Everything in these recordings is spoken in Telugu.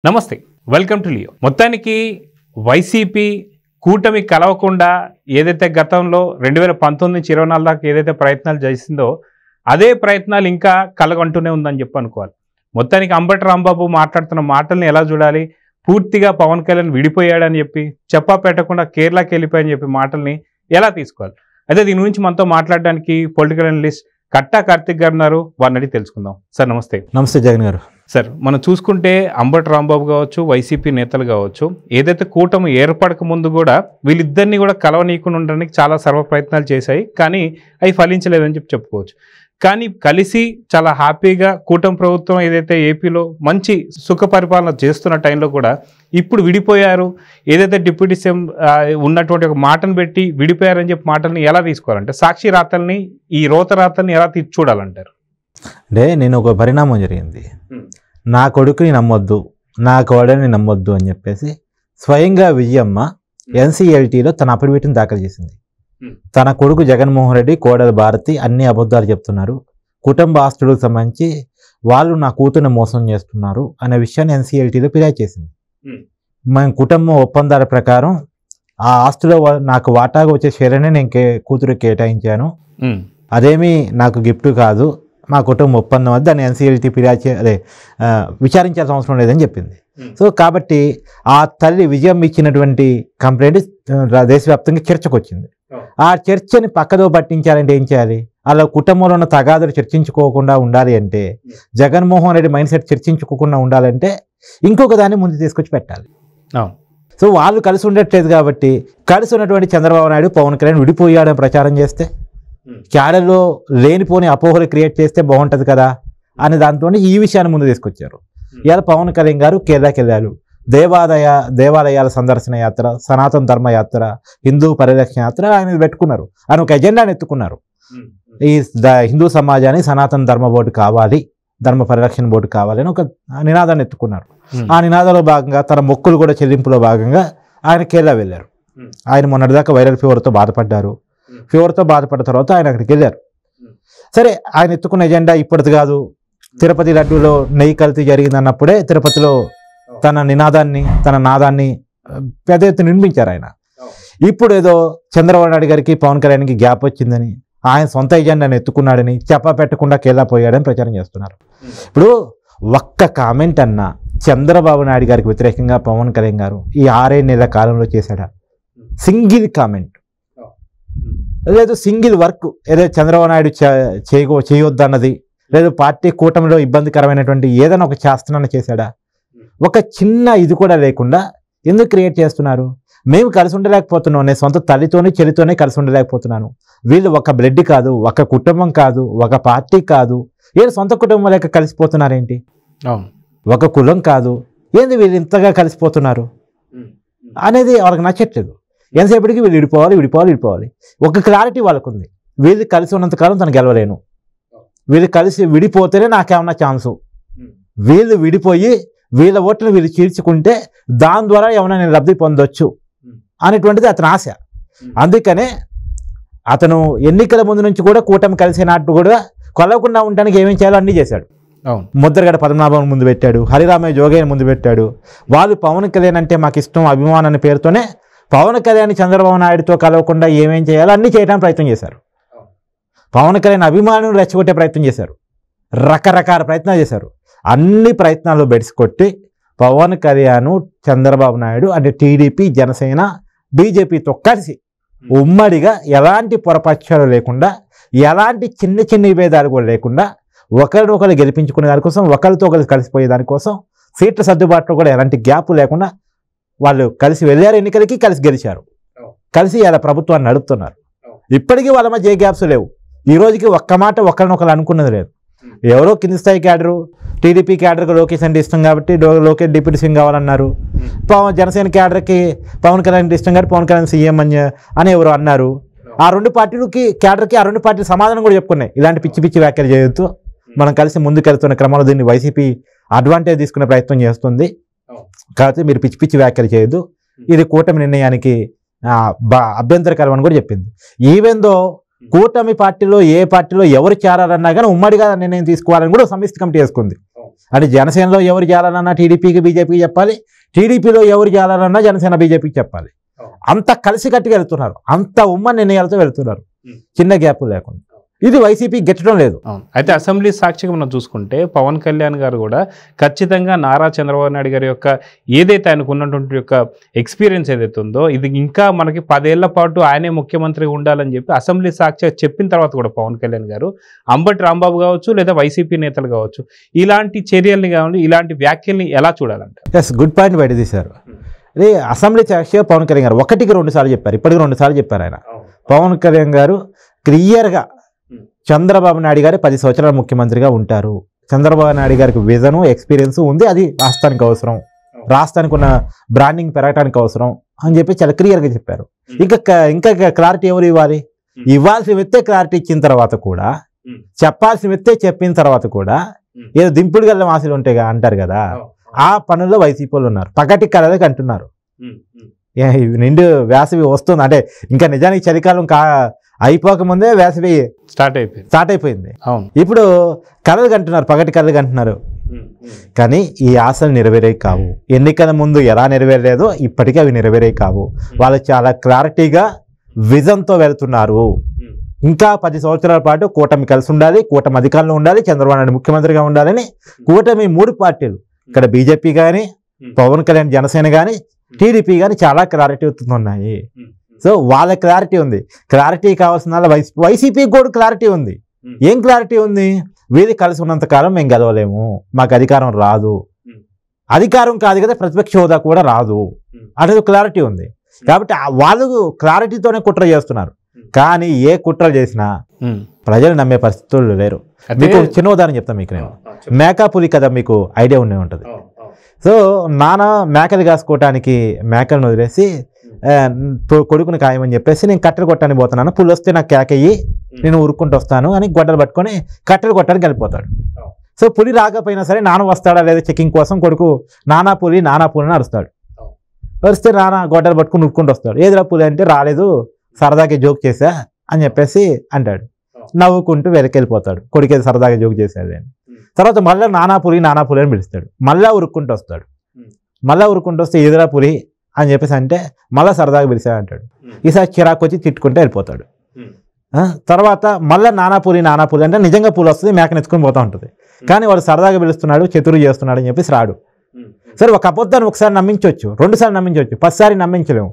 నమస్తే, వెల్కమ్ టు లియో. మొత్తానికి వైసీపీ కూటమి కలవకుండా ఏదైతే గతంలో 2019 నుంచి 24 దాకా ఏదైతే ప్రయత్నాలు చేసిందో అదే ప్రయత్నాలు ఇంకా కలగంటూనే ఉందని చెప్పి అనుకోవాలి. మొత్తానికి అంబటి రాంబాబు మాట్లాడుతున్న మాటల్ని ఎలా చూడాలి, పూర్తిగా పవన్ కళ్యాణ్ విడిపోయాడని చెప్పి చెప్పా పెట్టకుండా కేరళకి వెళ్ళిపోయని చెప్పి మాటల్ని ఎలా తీసుకోవాలి, అయితే దీని గురించి మనతో మాట్లాడడానికి పొలిటికల్ అనలిస్ట్ కట్టా కార్తిక్ గారు ఉన్నారు. వారిని అడిగి తెలుసుకుందాం. సార్ నమస్తే. నమస్తే జగన్ గారు. సార్, మనం చూసుకుంటే అంబటి రాంబాబు కావచ్చు, వైసీపీ నేతలు కావచ్చు, ఏదైతే కూటమి ఏర్పడక ముందు కూడా వీళ్ళిద్దరిని కూడా కలవనీయకుండా ఉండడానికి చాలా సర్వ ప్రయత్నాలు చేశాయి, కానీ అవి ఫలించలేదని చెప్పి చెప్పుకోవచ్చు. కానీ కలిసి చాలా హ్యాపీగా కూటమి ప్రభుత్వం ఏదైతే ఏపీలో మంచి సుఖ పరిపాలన చేస్తున్న టైంలో కూడా ఇప్పుడు విడిపోయారు, ఏదైతే డిప్యూటీ సీఎం ఉన్నటువంటి ఒక మాటను పెట్టి విడిపోయారని చెప్పి మాటల్ని ఎలా తీసుకోవాలంటే, సాక్షి రాతల్ని ఈ రోత రాతల్ని ఎలా చూడాలంటారు? అంటే నేను ఒక పరిణామం జరిగింది, నా కొడుకుని నమ్మొద్దు, నా కోడని నమ్మొద్దు అని చెప్పేసి స్వయంగా విజయమ్మ ఎన్సీఎల్టీలో తన అఫిడవిట్ని దాఖలు చేసింది. తన కొడుకు జగన్మోహన్ రెడ్డి, కోడలు భారతి అన్ని అబద్ధాలు చెప్తున్నారు, కుటుంబ ఆస్తులకు సంబంధించి వాళ్ళు నా కూతురుని మోసం చేస్తున్నారు అనే విషయాన్ని ఎన్సీఎల్టీలో ఫిర్యాదు చేసింది. మన కుటుంబం ఒప్పందాల ప్రకారం ఆ ఆస్తులో నాకు వాటాగా వచ్చే షేర్ని నేను కూతురికి కేటాయించాను, అదేమీ నాకు గిఫ్ట్ కాదు, మా కుటుంబం ఒప్పందం వద్ద దాన్ని ఎన్సీఎల్టీ విచారించాల్సిన అవసరం లేదని చెప్పింది. సో కాబట్టి ఆ తల్లి విజయం ఇచ్చినటువంటి కంప్లైంట్ దేశవ్యాప్తంగా చర్చకు వచ్చింది. ఆ చర్చని పక్కదో పట్టించాలంటే ఏం చేయాలి? అలా కుటుంబంలో ఉన్న తగాదులు చర్చించుకోకుండా ఉండాలి అంటే, జగన్మోహన్ రెడ్డి మైండ్ సెట్ చర్చించుకోకుండా ఉండాలంటే ఇంకొక దాన్ని ముందు తీసుకొచ్చి పెట్టాలి. సో వాళ్ళు కలిసి ఉండట్లేదు కాబట్టి, కలిసి ఉన్నటువంటి చంద్రబాబు నాయుడు, పవన్ కళ్యాణ్ విడిపోయాడని ప్రచారం చేస్తే, క్యాడర్లో లేనిపోని అపోహలు క్రియేట్ చేస్తే బాగుంటుంది కదా అని దాంతో ఈ విషయాన్ని ముందు తీసుకొచ్చారు. ఇవాళ పవన్ కళ్యాణ్ గారు కేరళకి వెళ్ళారు, దేవాలయాల సందర్శన యాత్ర, సనాతన ధర్మ యాత్ర, హిందూ పరిరక్షణ యాత్ర ఆయన పెట్టుకున్నారు. ఆయన ఒక ఎజెండాని ఎత్తుకున్నారు. ఈ హిందూ సమాజాన్ని సనాతన ధర్మ బోర్డు కావాలి, ధర్మ పరిరక్షణ బోర్డు కావాలి అని ఒక నినాదాన్ని ఎత్తుకున్నారు. ఆ నినాదంలో భాగంగా తన మొక్కులు కూడా చెల్లింపులో భాగంగా ఆయన కేరళ వెళ్ళారు. ఆయన మొన్నటిదాకా వైరల్ ఫీవర్తో బాధపడ్డారు. ఫీవర్తో బాధపడ్డ తర్వాత ఆయన అక్కడికి వెళ్ళారు. సరే, ఆయన ఎత్తుకున్న ఎజెండా ఇప్పటిది కాదు. తిరుపతి లడ్డూలో నెయ్యి కల్తీ జరిగిందన్నప్పుడే తిరుపతిలో తన నాదాన్ని పెద్ద ఎత్తున వినిపించారు ఆయన. ఇప్పుడు ఏదో చంద్రబాబు నాయుడు గారికి, పవన్ కళ్యాణ్కి గ్యాప్ వచ్చిందని, ఆయన సొంత ఎజెండాని ఎత్తుకున్నాడని, చెప్పా పెట్టకుండా కేరళ పోయాడని ప్రచారం చేస్తున్నారు. ఇప్పుడు ఒక్క కామెంట్ అన్నా చంద్రబాబు నాయుడు గారికి వ్యతిరేకంగా పవన్ కళ్యాణ్ గారు ఈ 6 నెలల కాలంలో చేశాడా? సింగిల్ కామెంట్ లేదు, సింగిల్ వర్క్ ఏదో చంద్రబాబు నాయుడు చేయొద్దన్నది లేదు, పార్టీ కూటమిలో ఇబ్బందికరమైనటువంటి ఏదైనా ఒక చేస్తున్నానని చేశాడా? ఒక చిన్న ఇది కూడా లేకుండా ఎందుకు క్రియేట్ చేస్తున్నారు? మేము కలిసి ఉండలేకపోతున్నాం, నేను సొంత తల్లితోనే చెల్లితోనే కలిసి ఉండలేకపోతున్నాను, వీళ్ళు ఒక బ్లడ్ కాదు, ఒక కుటుంబం కాదు, ఒక పార్టీ కాదు, ఏదో సొంత కుటుంబం లేక కలిసిపోతున్నారేంటి? ఒక కులం కాదు, ఏంది వీళ్ళు ఇంతగా కలిసిపోతున్నారు అనేది వాళ్ళకి నచ్చట్లేదు. ఎంతసేపటికి వీళ్ళు విడిపోవాలి. ఒక క్లారిటీ వాళ్ళకు ఉంది, వీళ్ళు కలిసి ఉన్నంతకాలం తను గెలవలేను, వీళ్ళు కలిసి విడిపోతేనే నాకేమన్నా ఛాన్సు, వీళ్ళు విడిపోయి వీళ్ళ ఓట్లను వీళ్ళు చీల్చుకుంటే దాని ద్వారా ఏమైనా నేను లబ్ధి పొందొచ్చు అనేటువంటిది అతని ఆశ. అందుకనే అతను ఎన్నికల ముందు నుంచి కూడా కూటమి కలిసినట్టు కూడా కొలవకుండా ఉండడానికి ఏమేమి చేయాలో అన్నీ చేశాడు. ముద్రగడ పద్మనాభం ముందు పెట్టాడు, హరిరామయ్య జోగయ్యని ముందు పెట్టాడు. వాళ్ళు పవన్ కళ్యాణ్ అంటే మాకు ఇష్టం, అభిమానం అనే పేరుతోనే పవన్ కళ్యాణ్ చంద్రబాబు నాయుడుతో కలవకుండా ఏమేం చేయాలో అన్నీ చేయడానికి ప్రయత్నం చేశారు. పవన్ కళ్యాణ్ అభిమానులు రెచ్చగొట్టే ప్రయత్నం చేశారు, రకరకాల ప్రయత్నాలు చేశారు. అన్ని ప్రయత్నాలు బెడిసికొట్టి పవన్ కళ్యాణ్, చంద్రబాబు నాయుడు అంటే టీడీపీ, జనసేన, బీజేపీతో కలిసి ఉమ్మడిగా ఎలాంటి పొరపక్షాలు లేకుండా, ఎలాంటి చిన్న విభేదాలు కూడా లేకుండా, ఒకరినొకరు గెలిపించుకునే దానికోసం, ఒకరితో ఒకరు కలిసిపోయే దానికోసం, సీట్ల సర్దుబాటులో కూడా ఎలాంటి గ్యాప్ లేకుండా వాళ్ళు కలిసి వెళ్ళారు. ఎన్నికలకి కలిసి గెలిచారు, కలిసి ఇలా ప్రభుత్వాన్ని నడుపుతున్నారు. ఇప్పటికీ వాళ్ళ మధ్య ఏ గ్యాప్స్ లేవు. ఈ రోజుకి ఒక్క మాట ఒకరినొకరు అనుకున్నది లేదు. ఎవరో కింది స్థాయి క్యాడరు, టీడీపీ క్యాడర్కి లోకేష్ అంటే ఇష్టం కాబట్టి లోకేష్ డిప్యూటీ సీఎం కావాలన్నారు. జనసేన క్యాడర్కి పవన్ కళ్యాణ్ ఇష్టం కాబట్టి పవన్ కళ్యాణ్ సీఎం అని ఎవరు అన్నారు. ఆ 2 పార్టీలకి క్యాడర్కి ఆ 2 పార్టీలు సమాధానం కూడా చెప్పుకున్నాయి, ఇలాంటి పిచ్చి వ్యాఖ్యలు చేయొద్దు, మనం కలిసి ముందుకెళ్తున్న క్రమంలో దీన్ని వైసీపీ అడ్వాంటేజ్ తీసుకునే ప్రయత్నం చేస్తుంది కాబట్టి మీరు పిచ్చి వ్యాఖ్యలు చేయొద్దు, ఇది కూటమి నిర్ణయానికి అభ్యంతరకరం అని కూడా చెప్పింది. ఈవెన్ దో కూటమి పార్టీలో ఏ పార్టీలో ఎవరు చేరాలన్నా కానీ ఉమ్మడిగా నిర్ణయం తీసుకోవాలని కూడా సమిష్టి కమిటీ వేసుకుంది. అంటే జనసేనలో ఎవరు చేయాలన్నా టీడీపీకి బీజేపీకి చెప్పాలి, టీడీపీలో ఎవరు చేయాలన్నా జనసేన బీజేపీకి చెప్పాలి. అంత కలిసికట్టుగా వెళ్తున్నారు, అంత ఉమ్మడి నిర్ణయాలతో వెళ్తున్నారు, చిన్న గ్యాప్ లేకుండా. ఇది వైసీపీ గెట్టడం లేదు. అయితే అసెంబ్లీ సాక్షిగా మనం చూసుకుంటే పవన్ కళ్యాణ్ గారు కూడా ఖచ్చితంగా నారా చంద్రబాబు నాయుడు గారి యొక్క ఏదైతే ఆయనకు ఉన్నటువంటి యొక్క ఎక్స్పీరియన్స్ ఏదైతే ఉందో ఇది ఇంకా మనకి 10 ఏళ్ల పాటు ఆయనే ముఖ్యమంత్రి ఉండాలని చెప్పి అసెంబ్లీ సాక్షిగా చెప్పిన తర్వాత కూడా పవన్ కళ్యాణ్ గారు అంబటి రాంబాబు కావచ్చు లేదా వైసీపీ నేతలు కావచ్చు ఇలాంటి చర్యల్ని కావాలి, ఇలాంటి వ్యాఖ్యల్ని ఎలా చూడాలంటే? ఎస్, గుడ్ పాయింట్ బయట తీశారు. ఇది అసెంబ్లీ సాక్షిగా పవన్ కళ్యాణ్ గారు 1కి 2 సార్లు చెప్పారు, ఇప్పటికి 2 సార్లు చెప్పారు. ఆయన పవన్ కళ్యాణ్ గారు క్లియర్గా చంద్రబాబు నాయుడు గారు 10 సంవత్సరాల ముఖ్యమంత్రిగా ఉంటారు, చంద్రబాబు నాయుడు గారికి విజను ఎక్స్పీరియన్స్ ఉంది, అది రాష్ట్రానికి అవసరం, రాష్ట్రానికి ఉన్న బ్రాండింగ్ పెరగడానికి అవసరం అని చెప్పి చాలా క్లియర్గా చెప్పారు. ఇంకా క్లారిటీ ఎవరు ఇవ్వాలి? ఇవ్వాల్సిన వ్యక్తే క్లారిటీ ఇచ్చిన తర్వాత కూడా, చెప్పాల్సిన వ్యక్తే చెప్పిన తర్వాత కూడా ఏదో దింపుడు గల్ల ఆశలు ఉంటాయి అంటారు కదా, ఆ పనుల్లో వైసీపీ వాళ్ళు ఉన్నారు. పగటి కలలకి అంటున్నారు నిండు వేసవి వస్తుంది అంటే ఇంకా నిజానికి చలికాలం అయిపోకముందే వేసవి స్టార్ట్ అయిపోయింది. ఇప్పుడు కలలు కంటున్నారు, పగటి కలలు అంటున్నారు. కానీ ఈ ఆశలు నెరవేరే కావు. ఎన్నికల ముందు ఎలా నెరవేరలేదో ఇప్పటికీ అవి నెరవేరే కావు. వాళ్ళు చాలా క్లారిటీగా విజన్తో వెళ్తున్నారు. ఇంకా 10 సంవత్సరాల పాటు కూటమి కలిసి ఉండాలి, కూటమి అధికారంలో ఉండాలి, చంద్రబాబు నాయుడు ముఖ్యమంత్రిగా ఉండాలని కూటమి 3 పార్టీలు ఇక్కడ బీజేపీ కానీ, పవన్ కళ్యాణ్ జనసేన కానీ, టీడీపీ కానీ చాలా క్లారిటీ ఉన్నాయి. సో వాళ్ళ క్లారిటీ ఉంది. క్లారిటీ కావాల్సిన వైసీపీకి కూడా క్లారిటీ ఉంది. ఏం క్లారిటీ ఉంది? వీళ్ళు కలిసి ఉన్నంత కాలం మేము గెలవలేము, మాకు అధికారం రాదు, అధికారం కాదు కదా ప్రతిపక్ష హోదా కూడా రాదు అనేది క్లారిటీ ఉంది. కాబట్టి వాళ్ళు క్లారిటీతోనే కుట్ర చేస్తున్నారు. కానీ ఏ కుట్ర చేసినా ప్రజలు నమ్మే పరిస్థితులు లేరు. మీకు చిన్న ఉదాహరణ చెప్తాను. మీకు నేను మేకాపులి కథ మీకు ఐడియా ఉండే ఉంటుంది. సో నాన్న మేకలు కాసుకోవటానికి మేకలను వదిలేసి కొడుకుని ఖాయమని చెప్పేసి నేను కట్టెలు కొట్టడానికి పోతున్నాను, పుల్లు వస్తే నాకు కేకయ్యి నేను ఉరుక్కుంటూ వస్తాను అని గొడ్డలు పట్టుకొని కట్టెలు కొట్టడానికి వెళ్ళిపోతాడు. సో పులి రాకపోయినా సరే నాన్న వస్తాడా లేదా చెకింగ్ కోసం కొడుకు నానా పులి అని అరుస్తాడు. వరిస్తే నాన్న గొడ్డలు పట్టుకుని ఉరుక్కుంటూ వస్తాడు. ఏదిరా పులి అంటే రాలేదు, సరదాగా జోక్ చేశా అని చెప్పేసి అంటాడు. నవ్వుకుంటూ వెనకెళ్ళిపోతాడు, కొడుకేది సరదాగా జోక్ చేశాడు అని. తర్వాత మళ్ళీ నానా పులి అని పిలుస్తాడు. మళ్ళీ ఉరుక్కుంటూ వస్తాడు. మళ్ళీ ఉరుక్కుంటూ వస్తే ఎదురా పులి అని చెప్పేసి అంటే మళ్ళీ సరదాగా పిలిచాడు అంటాడు. ఈసారి చిరాకు వచ్చి తిట్టుకుంటే వెళ్ళిపోతాడు. తర్వాత మళ్ళీ నానా పులి అంటే నిజంగా పులి వస్తుంది, మేకను ఎత్తుకొని పోతూ ఉంటుంది. కానీ వాడు సరదాగా పిలుస్తున్నాడు, చతురు చేస్తున్నాడు అని చెప్పేసి రాడు. సరే ఒక అబద్ధాన్ని ఒకసారి నమ్మించవచ్చు, 2 సార్లు నమ్మించవచ్చు, 10 సార్లు నమ్మించలేము.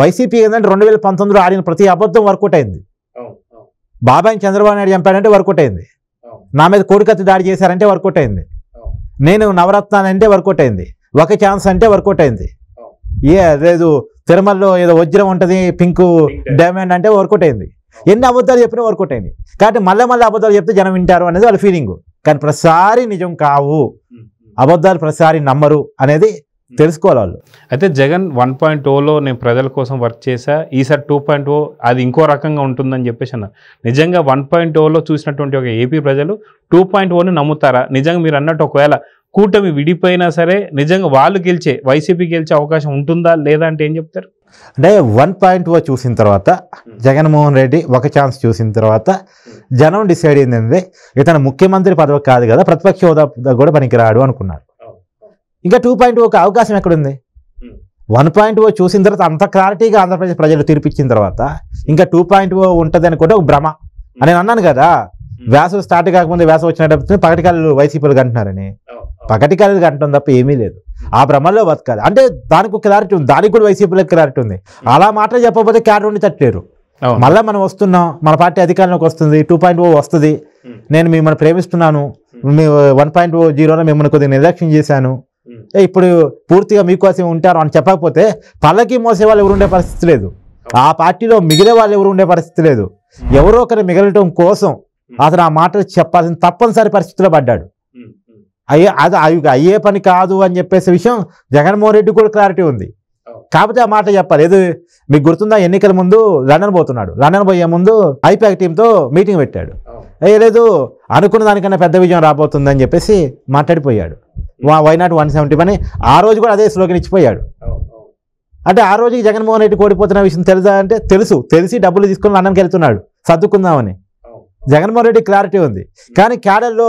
వైసీపీ ఏంటంటే 2019లో ఆడిన ప్రతి అబద్ధం వర్కౌట్ అయింది. బాబాయిని చంద్రబాబు నాయుడు చంపాడంటే వర్కౌట్ అయింది, నా మీద కోడికత్తి దాడి చేశారంటే వర్కౌట్ అయింది, నేను నవరత్నాలంటే వర్కౌట్ అయింది, ఒక ఛాన్స్ అంటే వర్కౌట్ అయింది, లేదు తిరుమలలో ఏదో వజ్రం ఉంటుంది పింక్ డైమండ్ అంటే వర్కౌట్ అయింది. ఎన్ని అబద్ధాలు చెప్పినా వర్కౌట్ అయింది. కాబట్టి మళ్ళీ అబద్ధాలు చెప్తే జనం వింటారు అనేది వాళ్ళ ఫీలింగ్. కానీ ప్రతిసారి నిజం కావు, అబద్ధాలు ప్రతిసారి నమ్మరు అనేది తెలుసుకోవాలి వాళ్ళు. అయితే జగన్ 1.0లో నేను ప్రజల కోసం వర్క్ చేశా, ఈసారి 2.0 అది ఇంకో రకంగా ఉంటుందని చెప్పేసి అన్నారు. నిజంగా 1.0లో చూసినటువంటి ఒక ఏపీ ప్రజలు 2.0ని నమ్ముతారా? నిజంగా మీరు అన్నట్టు ఒకవేళ కూటమి విడిపోయినా సరే నిజంగా వాళ్ళు వైసీపీ గెలిచే అవకాశం ఉంటుందా లేదా అంటే ఏం చెప్తారు? అంటే 1.0 చూసిన తర్వాత జగన్మోహన్ రెడ్డి ఒక ఛాన్స్ చూసిన తర్వాత జనం డిసైడ్ అయింది ఇతను ముఖ్యమంత్రి పదవి కాదు కదా, ప్రతిపక్ష హోదా కూడా పనికిరాడు అనుకున్నారు. ఇంకా 2.0కి అవకాశం ఎక్కడుంది? 1.0 చూసిన తర్వాత అంత క్లారిటీగా ఆంధ్రప్రదేశ్ ప్రజలు తీర్పిచ్చిన తర్వాత ఇంకా 2.0 ఉంటుంది అనుకుంటే ఒక భ్రమ అని నేను అన్నాను కదా. వేసవి స్టార్ట్ కాకముందే వేసవి వచ్చినప్పుడు పగటికాలు వైసీపీలు కంటున్నారని, పగటికాలు కంటడం తప్ప ఏమీ లేదు. ఆ భ్రమల్లో బతకాలి అంటే దానికి ఒక క్లారిటీ ఉంది, దానికి కూడా వైసీపీలకు క్లారిటీ ఉంది. అలా మాటలు చెప్పకపోతే క్యాడర్ ఉండి తట్టలేరు. మళ్ళీ మనం వస్తున్నాం, మన పార్టీ అధికారంలోకి వస్తుంది, 2.0 వస్తుంది, నేను మిమ్మల్ని ప్రేమిస్తున్నాను, 1.0లో మిమ్మల్ని కొద్దిగా నిర్లక్ష్యం చేశాను, ఇప్పుడు పూర్తిగా మీకోసం ఉంటారు అని చెప్పకపోతే పల్లకి మోసే వాళ్ళు ఎవరు ఉండే పరిస్థితి లేదు, ఆ పార్టీలో మిగిలే వాళ్ళు ఎవరు ఉండే పరిస్థితి లేదు. ఎవరో ఒకరు మిగలటం కోసం అతను ఆ మాటలు చెప్పాల్సిన తప్పనిసరి పరిస్థితిలో పడ్డాడు. అయ్యే పని కాదు అని చెప్పేసే విషయం జగన్మోహన్ రెడ్డి కూడా క్లారిటీ ఉంది. కాకపోతే ఆ మాట చెప్పాలి. ఏదో మీకు గుర్తుందా, ఎన్నికల ముందు లండన్ పోతున్నాడు, లండన్ పోయే ముందు ఐపాక్ టీంతో మీటింగ్ పెట్టాడు. లేదు అనుకున్న దానికన్నా పెద్ద విజయం రాబోతుందని చెప్పేసి మాట్లాడిపోయాడు. వైనాట్ 170 అని ఆ రోజు కూడా అదే స్లోగన్ ఇచ్చిపోయాడు. అంటే ఆ రోజుకి జగన్మోహన్ రెడ్డి ఓడిపోతున్న విషయం తెలుసా అంటే తెలిసి డబ్బులు తీసుకొని లండన్కి వెళ్తున్నాడు సర్దుకుందామని. జగన్మోహన్ రెడ్డి క్లారిటీ ఉంది. కానీ క్యాడర్లో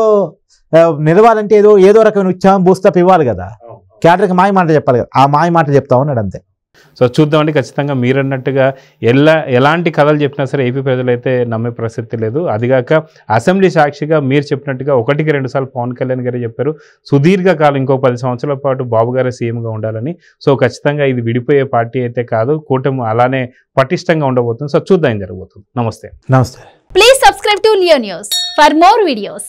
నిలవాలంటే ఏదో రకమైన ఉత్సాహం బూస్టప్ ఇవ్వాలి కదా, క్యాడర్కి మాయ మాట చెప్పాలి కదా, ఆ మాయ మాట చెప్తా ఉన్నాడు అంతే. సో చూద్దామండి, ఖచ్చితంగా మీరు అన్నట్టుగా ఎలాంటి కథలు చెప్పినా సరే ఏపీ ప్రజలైతే నమ్మే ప్రసక్తి లేదు. అదిగాక అసెంబ్లీ సాక్షిగా మీరు చెప్పినట్టుగా 1-2 సార్లు పవన్ కళ్యాణ్ గారు చెప్పారు సుదీర్ఘకాలం ఇంకో 10 సంవత్సరాల పాటు బాబు గారే సీఎంగా ఉండాలని. సో ఖచ్చితంగా ఇది విడిపోయే పార్టీ అయితే కాదు, కూటమి అలానే పటిష్టంగా ఉండబోతుంది. సో చూద్దాం ఏం జరగబోతుంది. నమస్తే. నమస్తే. Please subscribe to Leo News for more videos.